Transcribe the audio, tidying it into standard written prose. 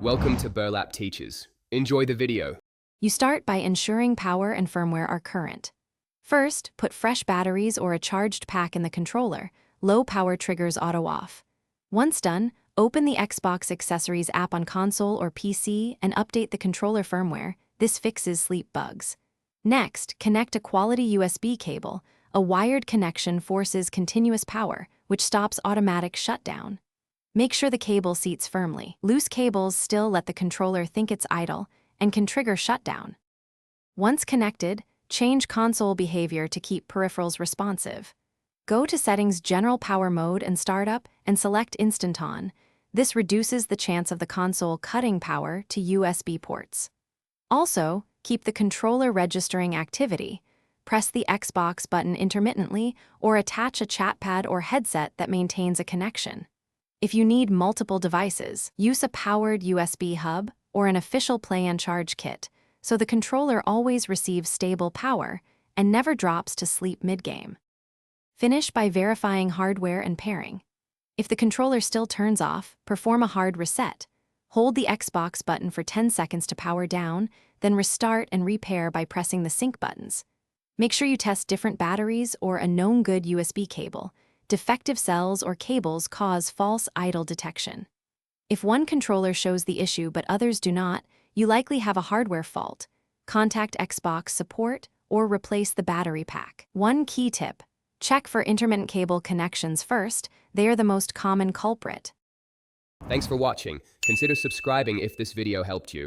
Welcome to Burlap Teachers. Enjoy the video. You start by ensuring power and firmware are current. First, put fresh batteries or a charged pack in the controller. Low power triggers auto off. Once done, open the Xbox Accessories app on console or PC and update the controller firmware. This fixes sleep bugs. Next, connect a quality USB cable. A wired connection forces continuous power, which stops automatic shutdown. Make sure the cable seats firmly. Loose cables still let the controller think it's idle and can trigger shutdown. Once connected, change console behavior to keep peripherals responsive. Go to Settings General Power Mode and Startup and select Instant On. This reduces the chance of the console cutting power to USB ports. Also, keep the controller registering activity. Press the Xbox button intermittently or attach a chat pad or headset that maintains a connection. If you need multiple devices, use a powered USB hub or an official Play and Charge kit, so the controller always receives stable power and never drops to sleep mid-game. Finish by verifying hardware and pairing. If the controller still turns off, perform a hard reset. Hold the Xbox button for 10 seconds to power down, then restart and repair by pressing the sync buttons. Make sure you test different batteries or a known good USB cable. Defective cells or cables cause false idle detection. If one controller shows the issue but others do not, you likely have a hardware fault. Contact Xbox support or replace the battery pack. One key tip: check for intermittent cable connections first. They are the most common culprit. Thanks for watching. Consider subscribing if this video helped you.